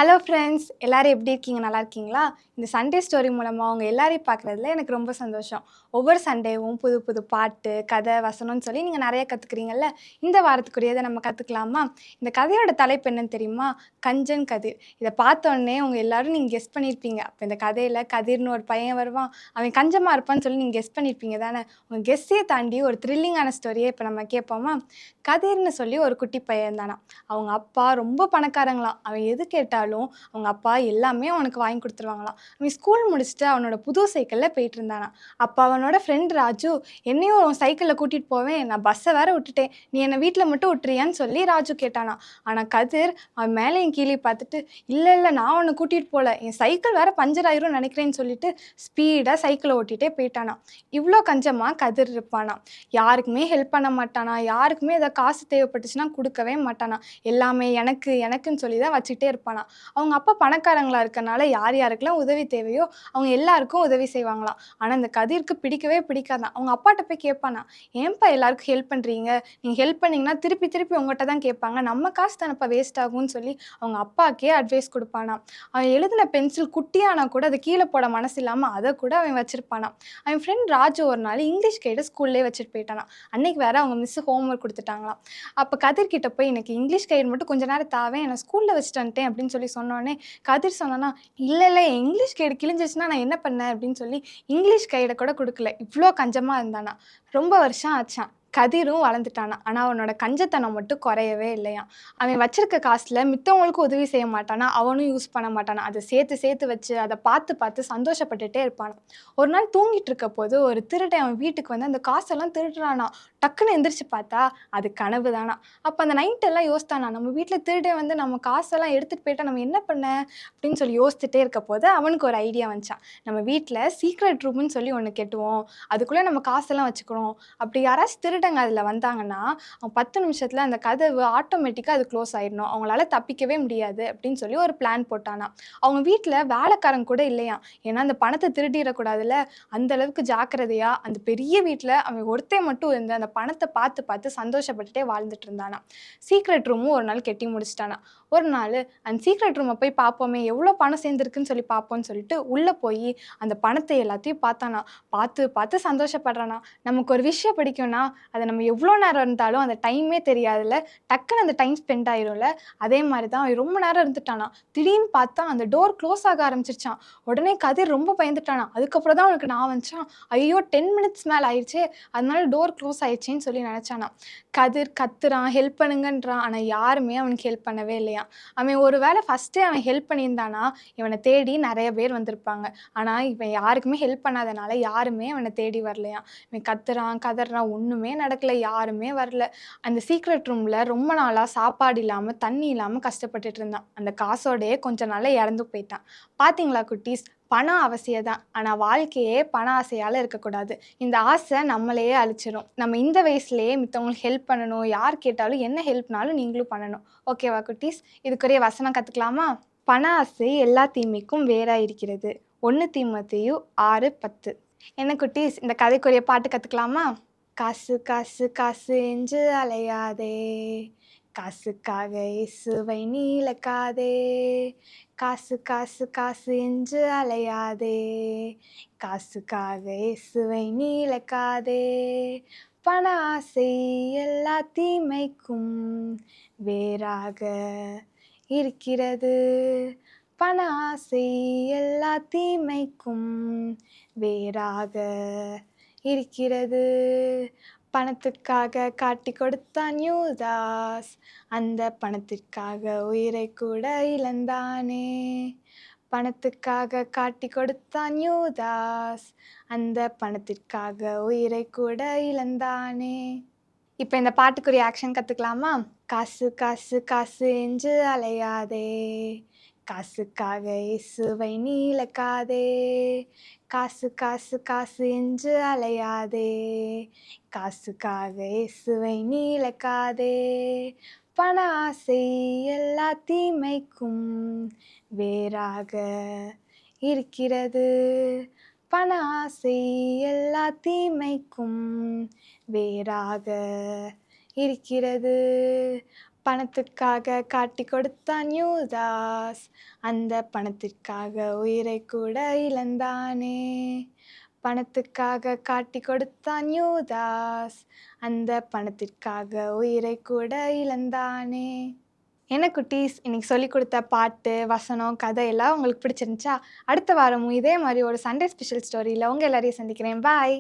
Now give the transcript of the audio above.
Hello friends, எல்லாரும் எப்படி இருக்கீங்க? நல்லா இருக்கீங்களா? இந்த சண்டே ஸ்டோரி மூலமா உங்க எல்லாரையும் பார்க்குறதுல எனக்கு ரொம்ப சந்தோஷம். ஒவ்வொரு சண்டேவும் புது புது பாட்டு, கதை, வசனம்னு சொல்லி நீங்க நெறைய கத்துக்கிறீங்கல்ல. இந்த வாரத்துக்குரியத நம்ம கத்துக்கலாமா? இந்த கதையோட தலைப்பு என்னன்னு தெரியுமா? கஞ்சன் கதிர். இத பார்த்தோனே உங்க எல்லாரும் நீங்க கெஸ் பண்ணியிருப்பீங்க. அப்ப இந்த கதையில கதிர்னு ஒரு பையன் வருவான். அவன் கஞ்சமா இருப்பான்னு சொல்லி நீங்க கெஸ் பண்ணியிருப்பீங்க தானே? உங்க கெஸ்ஸையே தாண்டி ஒரு த்ரில்லிங்கான ஸ்டோரிய இப்ப நம்ம கேட்போமா? கதிர்னு சொல்லி ஒரு குட்டி பையன் இருந்தானாம். அவங்க அப்பா ரொம்ப பணக்காரங்களாம். அவன் எது கேட்டாலும் அவங்க அப்பா எல்லாமே அவனுக்கு வாங்கி குடுத்துருவாங்களாம். அவன் ஸ்கூல் முடிச்சுட்டு அவனோட புது சைக்கிள்ல போயிட்டுருந்தானாம். அப்ப அவனோட ஃப்ரெண்ட் ராஜு, "என்னையும் உன் சைக்கிள்ல கூட்டிட்டு போவேன். நான் பஸ்ஸ வேற விட்டுட்டேன். நீ என்ன வீட்ல மட்டும் விட்டுறியான்னு?" சொல்லி ராஜு கேட்டானாம். ஆனா கதிர் அவன் மேலயும் கீழயும் பார்த்துட்டு, "இல்ல, இல்ல நான் உன்ன கூட்டிட்டு போல. என் சைக்கிள் வேற பஞ்சர் ஆயிரும்னு நெனைக்கிறேன்னு" சொல்லிட்டு ஸ்பீடா சைக்கிள ஓட்டிட்டே போயிட்டானாம். இவ்ளோ கஞ்சமா கதிர் இருப்பானாம். யாருக்குமே ஹெல்ப் பண்ண மாட்டானாம். யாருக்குமே ஏதாவது காசு தேவைப்பட்டுச்சுன்னா குடுக்கவே மாட்டானாம். எல்லாமே எனக்கு, எனக்குன்னு சொல்லி தான் வச்சுக்கிட்டே இருப்பானாம். அவங்க அப்பா பணக்காரங்களா இருக்கனால யார் யாருக்கெல்லாம் உதவி தேவையோ அவங்க எல்லாருக்கும் உதவி செய்வாங்களாம். ஆனா இந்த கதிருக்கு பிடிக்கவே பிடிக்காதாம். அவங்க அப்பாட்ட போய் கேட்பானாம், "ஏன்பா எல்லாருக்கும் ஹெல்ப் பண்றீங்க? நீங்க ஹெல்ப் பண்ணீங்கன்னா திருப்பி திருப்பி உங்கள்ட்ட தான் கேட்பாங்க. நம்ம காசு தானப்பா வேஸ்ட் ஆகும்னு" சொல்லி அவங்க அப்பாக்கே அட்வைஸ் குடுப்பானாம். அவன் எழுதின பென்சில் குட்டியானா கூட அத கீழ போட மனசு இல்லாம அத கூட அவன் வச்சிருப்பானாம். அவன் ஃப்ரெண்ட் ராஜு ஒரு நாள் இங்கிலீஷ் கைட ஸ்கூல்லயே வச்சுட்டு போயிட்டானாம். அன்னைக்கு வேற அவங்க மிஸ் ஹோம் ஒர்க் குடுத்துட்டாங்களாம். அப்ப கதிர் கிட்ட போய், "எனக்கு இங்கிலீஷ் கைடு மட்டும் கொஞ்ச நேரம் தாவேன். நான் ஸ்கூல்ல வச்சுட்டு வந்துட்டேன்" அப்படின்னு சொல்லி சொன்னோனே, கதிர் சொன்னானா, "இல்ல, இல்ல என் இங்கிலீஷ் கைடு கிழிஞ்சிருச்சுன்னா நான் என்ன பண்ணேன்?" அப்படின்னு சொல்லி இங்கிலீஷ் கைட கூட குடுக்கல. இவ்ளோ கஞ்சமா இருந்தானாம். ரொம்ப வருஷம் ஆச்சாம். கதிரும் வளர்ந்துட்டானாம். ஆனா அவனோட கஞ்சத்தனம் மட்டும் குறையவே இல்லையாம். அவன் வச்சிருக்க காசுல மித்தவங்களுக்கும் உதவி செய்ய மாட்டானா, அவனும் யூஸ் பண்ண மாட்டானாம். அத சேர்த்து சேர்த்து வச்சு, அத பார்த்து பார்த்து சந்தோஷப்பட்டுட்டே இருப்பானாம். ஒரு நாள் தூங்கிட்டு இருக்கப்போது, ஒரு திருடன் அவன் வீட்டுக்கு வந்து அந்த காசெல்லாம் திருடுறானாம். டக்குன்னு எந்திரிச்சு பார்த்தா, அது கனவு தானாம். அப்ப அந்த நைட் எல்லாம் யோசித்தானாம், "நம்ம வீட்ல திருடன் வந்து நம்ம காசெல்லாம் எடுத்துட்டு போயிட்டா நம்ம என்ன பண்ண?" அப்படின்னு சொல்லி யோசிச்சுட்டே இருக்கப்போது, அவனுக்கு ஒரு ஐடியா வந்துச்சாம். "நம்ம வீட்ல சீக்ரெட் ரூம்ன்னு சொல்லி ஒண்ணு கட்டுவோம். அதுக்குள்ள நம்ம காசெல்லாம் வச்சுக்கணும். அப்படி யாராச்சும் திருடங்க அதுல வந்தாங்கன்னா, 10 நிமிஷத்துல அந்த கதவு ஆட்டோமேட்டிக்கா அது க்ளோஸ் ஆயிடணும். அவங்களால தப்பிக்கவே முடியாது." அப்படின்னு சொல்லி ஒரு பிளான் போட்டானாம். அவங்க வீட்ல வேலைக்காரங்க கூட இல்லையாம். ஏன்னா அந்த பணத்த திருடிறக்கூடாதுல்ல. அந்த அளவுக்கு ஜாக்கிரதையா அந்த பெரிய வீட்ல அவன் ஒருத்தன் மட்டும் இருந்து அந்த பணத்த பார்த்து பார்த்து சந்தோஷப்பட்டுட்டே வாழ்ந்துட்டு இருந்தானாம். சீக்ரெட் ரூமும் ஒரு நாள் கட்டி முடிச்சுட்டானாம். ஒரு நாளு அந்த சீக்ரெட் ரூம போய் பார்ப்போமே, எவ்வளோ பணம் சேர்ந்திருக்குன்னு சொல்லி பார்ப்போம்ன்னு சொல்லிட்டு உள்ள போயி அந்த பணத்த எல்லாத்தையும் பார்த்தானாம். பார்த்து பார்த்து சந்தோஷப்படுறானாம். நமக்கு ஒரு விஷயம் பிடிக்கும்னா, அத நம்ம எவ்வளோ நேரம் இருந்தாலும் அந்த டைமே தெரியாதுல்ல. டக்குனு அந்த டைம் ஸ்பெண்ட் ஆயிரும்ல. அதே மாரி தான் அவன் ரொம்ப நேரம் இருந்துட்டானாம். திடீர்னு பார்த்தா அந்த டோர் க்ளோஸ் ஆக ஆரம்பிச்சுருச்சாம். உடனே கதிர் ரொம்ப பயந்துட்டானாம். அதுக்கப்புறம் தான் அவனுக்கு ஞாபகம் வந்துச்சாம். ஐயோ! 10 மினிட்ஸ் மேல ஆயிருச்சே! அதனால டோர் க்ளோஸ் ஆயிருச்சேன்னு சொல்லி நெனச்சானாம். கதிர் கத்துறான், ஹெல்ப் பண்ணுங்கன்றான். ஆனா யாருமே அவனுக்கு ஹெல்ப் பண்ணவே இல்லையாம். அவன் ஒரு வேள ஃபர்ஸ்ட்டே அவன் ஹெல்ப் பண்ணியிருந்தானா, இவன தேடி நெறைய பேர் வந்திருப்பாங்க. ஆனா இவன் யாருக்குமே ஹெல்ப் பண்ணாதனால யாருமே அவன தேடி வரலையாம். இவன் கத்துறான், கதறான் ஒண்ணுமே நடக்கல. யாருமே வரல. அந்த சீக்ரெட் ரூம்ல ரொம்ப நாளா சாப்பாடு இல்லாம, தண்ணி இல்லாம கஷ்டப்பட்டுட்டு இருந்தான். அந்த காசோடயே கொஞ்ச நாள்ல இறந்து போயிட்டான். பாத்தீங்களா குட்டீஸ்? பணம் அவசியம் தான். ஆனா வாழ்க்கையே பண ஆசையால இருக்கக்கூடாது. இந்த ஆசை நம்மளையே அழிச்சிரும். நம்ம இந்த வயசுலயே மித்தவங்களுக்கு ஹெல்ப் பண்ணணும். யார் கேட்டாலும் என்ன ஹெல்ப்னாலும் நீங்களும் பண்ணணும். ஓகேவா குட்டீஸ்? இதுக்குரிய வசனம் கத்துக்கலாமா? பண ஆசை எல்லா தீமைக்கும் வேரா இருக்கிறது. 1 தீமோத்தேயு 6:10. என்ன குட்டீஸ்? இந்த கதைக்குரிய பாட்டு கத்துக்கலாமா? காசு காசு காசு என்று அலையாதே, காசுக்காக இயேசுவை நீ இழக்காதே. காசு காசு காசு என்று அலையாதே, காசுக்காக இயேசுவை நீ இழக்காதே. பண ஆசை எல்லா தீமைக்கும் வேறாக இருக்கிறது. பண ஆசை எல்லா தீமைக்கும் வேறாக இருக்கிறது. பணத்துக்காக காட்டிக் கொடுத்தான் யூதாஸ், அந்த பணத்திற்காக உயிரை கூட இழந்தானே. பணத்துக்காக காட்டிக் கொடுத்தான் யூதாஸ், அந்த பணத்திற்காக உயிரை கூட இழந்தானே. இப்ப இந்த பாட்டுக்குரிய ஆக்ஷன் கத்துக்கலாமா? காசு காசு காசு என்று அலையாதே, காசுக்காக இயேசுவை நீ இழக்காதே. காசு காசு காசு என்று அலையாதே, காசுக்காக இயேசுவை நீ இழக்காதே. பண ஆசை எல்லா தீமைக்கும் வேறாக இருக்கிறது. பண ஆசை எல்லா தீமைக்கும் வேறாக இருக்கிறது. பணத்துக்காக காட்டி கொடுத்தான் யூதாஸ், அந்த பணத்திற்காக உயிரை கூட இழந்தானே. பணத்துக்காக காட்டி கொடுத்தான் யூதாஸ், அந்த பணத்திற்காக உயிரை கூட இழந்தானே. என்ன குட்டீஸ், இன்னைக்கு சொல்லி கொடுத்த பாட்டு, வசனம், கதை எல்லாம் உங்களுக்கு பிடிச்சிருந்துச்சா? அடுத்த வாரமும் இதே மாதிரி ஒரு சண்டே ஸ்பெஷல் ஸ்டோரியில் உங்கள் எல்லாரையும் சந்திக்கிறேன். பாய்.